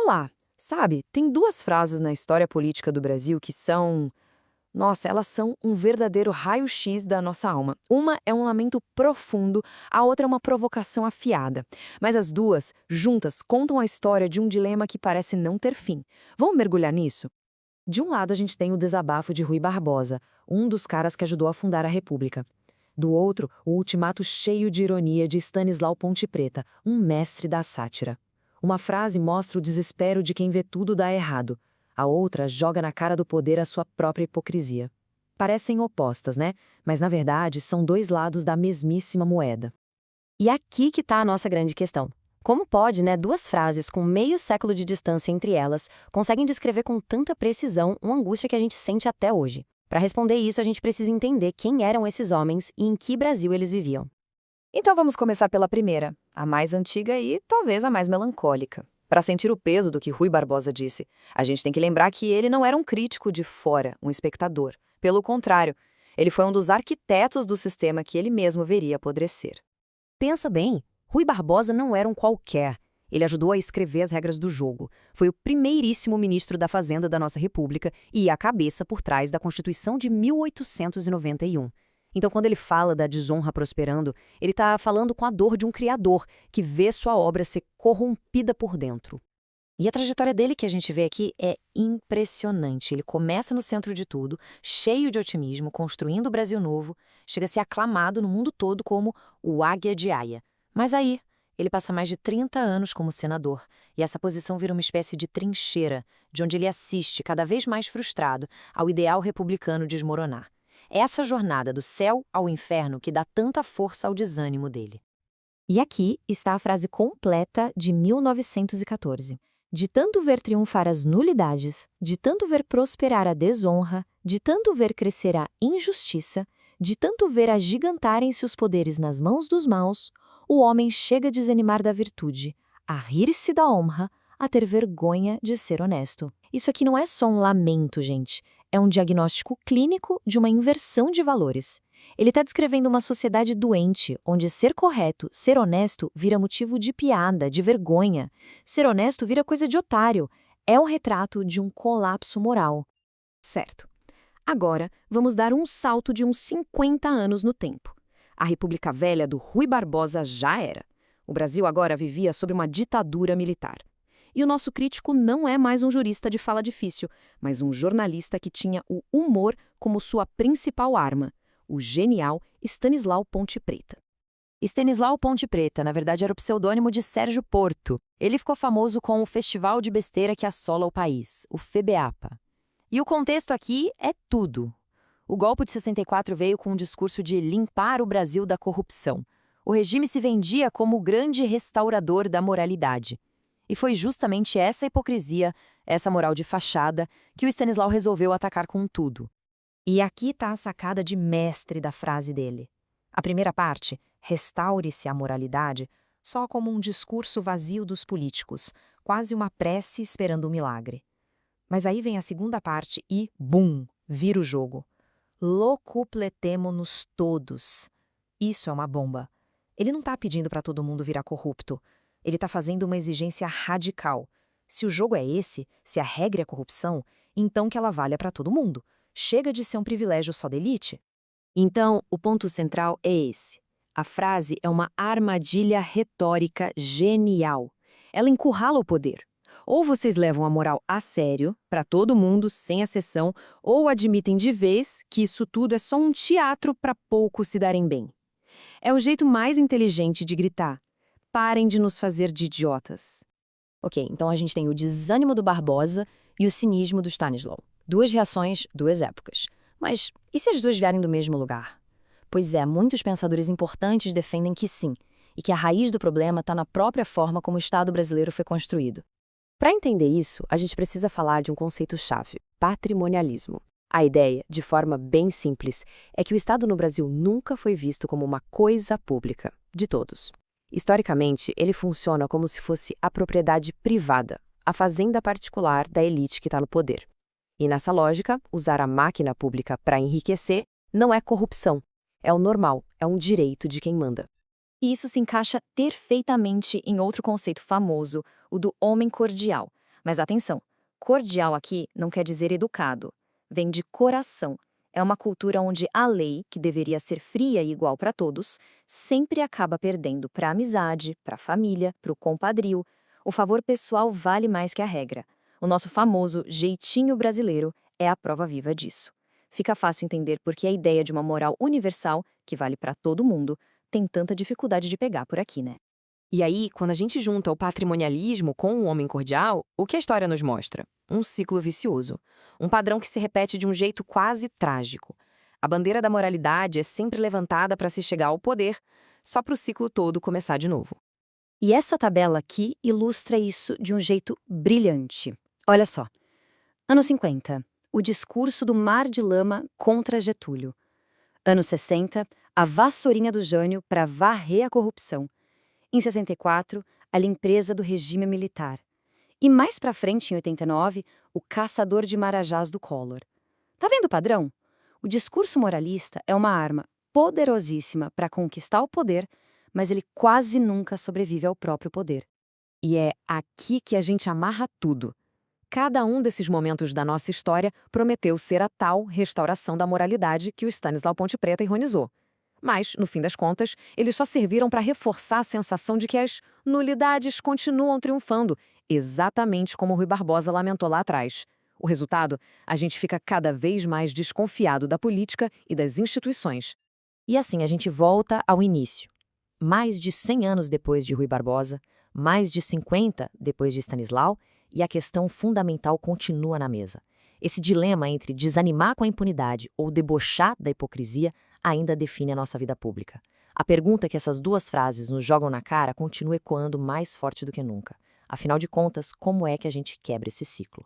Olá! Sabe, tem duas frases na história política do Brasil que são. Nossa, elas são um verdadeiro raio-x da nossa alma. Uma é um lamento profundo, a outra é uma provocação afiada. Mas as duas, juntas, contam a história de um dilema que parece não ter fim. Vamos mergulhar nisso? De um lado, a gente tem o desabafo de Rui Barbosa, um dos caras que ajudou a fundar a República. Do outro, o ultimato cheio de ironia de Stanislau Ponte Preta, um mestre da sátira. Uma frase mostra o desespero de quem vê tudo dar errado. A outra joga na cara do poder a sua própria hipocrisia. Parecem opostas, né? Mas, na verdade, são dois lados da mesmíssima moeda. E aqui que está a nossa grande questão. Como pode, duas frases com meio século de distância entre elas conseguem descrever com tanta precisão uma angústia que a gente sente até hoje? Para responder isso, a gente precisa entender quem eram esses homens e em que Brasil eles viviam. Então vamos começar pela primeira, a mais antiga e talvez a mais melancólica. Para sentir o peso do que Rui Barbosa disse, a gente tem que lembrar que ele não era um crítico de fora, um espectador. Pelo contrário, ele foi um dos arquitetos do sistema que ele mesmo veria apodrecer. Pensa bem, Rui Barbosa não era um qualquer. Ele ajudou a escrever as regras do jogo. Foi o primeiríssimo ministro da Fazenda da nossa República e a cabeça por trás da Constituição de 1891. Então, quando ele fala da desonra prosperando, ele está falando com a dor de um criador que vê sua obra ser corrompida por dentro. E a trajetória dele que a gente vê aqui é impressionante. Ele começa no centro de tudo, cheio de otimismo, construindo o Brasil novo, chega a ser aclamado no mundo todo como o Águia de Aia. Mas aí, ele passa mais de 30 anos como senador, e essa posição vira uma espécie de trincheira, de onde ele assiste, cada vez mais frustrado, ao ideal republicano desmoronar. É essa jornada do céu ao inferno que dá tanta força ao desânimo dele. E aqui está a frase completa de 1914. De tanto ver triunfar as nulidades, de tanto ver prosperar a desonra, de tanto ver crescer a injustiça, de tanto ver agigantarem-se os poderes nas mãos dos maus, o homem chega a desanimar da virtude, a rir-se da honra, a ter vergonha de ser honesto. Isso aqui não é só um lamento, gente. É um diagnóstico clínico de uma inversão de valores. Ele está descrevendo uma sociedade doente, onde ser correto, ser honesto, vira motivo de piada, de vergonha. Ser honesto vira coisa de otário. É um retrato de um colapso moral. Certo. Agora, vamos dar um salto de uns 50 anos no tempo. A República Velha do Rui Barbosa já era. O Brasil agora vivia sob uma ditadura militar. E o nosso crítico não é mais um jurista de fala difícil, mas um jornalista que tinha o humor como sua principal arma, o genial Stanislau Ponte Preta. Stanislau Ponte Preta, na verdade, era o pseudônimo de Sérgio Porto. Ele ficou famoso com o festival de besteira que assola o país, o FEBEAPA. E o contexto aqui é tudo. O golpe de 64 veio com um discurso de limpar o Brasil da corrupção. O regime se vendia como o grande restaurador da moralidade. E foi justamente essa hipocrisia, essa moral de fachada, que o Stanislau resolveu atacar com tudo. E aqui está a sacada de mestre da frase dele. A primeira parte, restaure-se a moralidade, só como um discurso vazio dos políticos, quase uma prece esperando um milagre. Mas aí vem a segunda parte e, bum, vira o jogo. Locupletemo-nos todos. Isso é uma bomba. Ele não está pedindo para todo mundo virar corrupto. Ele está fazendo uma exigência radical. Se o jogo é esse, se a regra é corrupção, então que ela valha para todo mundo. Chega de ser um privilégio só da elite. Então, o ponto central é esse. A frase é uma armadilha retórica genial. Ela encurrala o poder. Ou vocês levam a moral a sério, para todo mundo, sem exceção, ou admitem de vez que isso tudo é só um teatro para poucos se darem bem. É o jeito mais inteligente de gritar. Parem de nos fazer de idiotas. Ok, então a gente tem o desânimo do Barbosa e o cinismo do Stanislau. Duas reações, duas épocas. Mas e se as duas vierem do mesmo lugar? Pois é, muitos pensadores importantes defendem que sim, e que a raiz do problema está na própria forma como o Estado brasileiro foi construído. Para entender isso, a gente precisa falar de um conceito-chave: patrimonialismo. A ideia, de forma bem simples, é que o Estado no Brasil nunca foi visto como uma coisa pública, de todos. Historicamente, ele funciona como se fosse a propriedade privada, a fazenda particular da elite que está no poder. E nessa lógica, usar a máquina pública para enriquecer não é corrupção, é o normal, é um direito de quem manda. E isso se encaixa perfeitamente em outro conceito famoso, o do homem cordial. Mas atenção, cordial aqui não quer dizer educado. Vem de coração. É uma cultura onde a lei, que deveria ser fria e igual para todos, sempre acaba perdendo para a amizade, para a família, para o compadrio. O favor pessoal vale mais que a regra. O nosso famoso jeitinho brasileiro é a prova viva disso. Fica fácil entender por que a ideia de uma moral universal, que vale para todo mundo, tem tanta dificuldade de pegar por aqui, né? E aí, quando a gente junta o patrimonialismo com o homem cordial, o que a história nos mostra? Um ciclo vicioso. Um padrão que se repete de um jeito quase trágico. A bandeira da moralidade é sempre levantada para se chegar ao poder, só para o ciclo todo começar de novo. E essa tabela aqui ilustra isso de um jeito brilhante. Olha só. Anos 50, o discurso do Mar de Lama contra Getúlio. Anos 60, a vassourinha do Jânio para varrer a corrupção. Em 64, a limpeza do regime militar. E mais pra frente, em 89, o caçador de marajás do Collor. Tá vendo o padrão? O discurso moralista é uma arma poderosíssima para conquistar o poder, mas ele quase nunca sobrevive ao próprio poder. E é aqui que a gente amarra tudo. Cada um desses momentos da nossa história prometeu ser a tal restauração da moralidade que o Stanislau Ponte Preta ironizou. Mas, no fim das contas, eles só serviram para reforçar a sensação de que as nulidades continuam triunfando, exatamente como Rui Barbosa lamentou lá atrás. O resultado? A gente fica cada vez mais desconfiado da política e das instituições. E assim a gente volta ao início. Mais de 100 anos depois de Rui Barbosa, mais de 50 depois de Stanislau, e a questão fundamental continua na mesa. Esse dilema entre desanimar com a impunidade ou debochar da hipocrisia ainda define a nossa vida pública. A pergunta que essas duas frases nos jogam na cara continua ecoando mais forte do que nunca. Afinal de contas, como é que a gente quebra esse ciclo?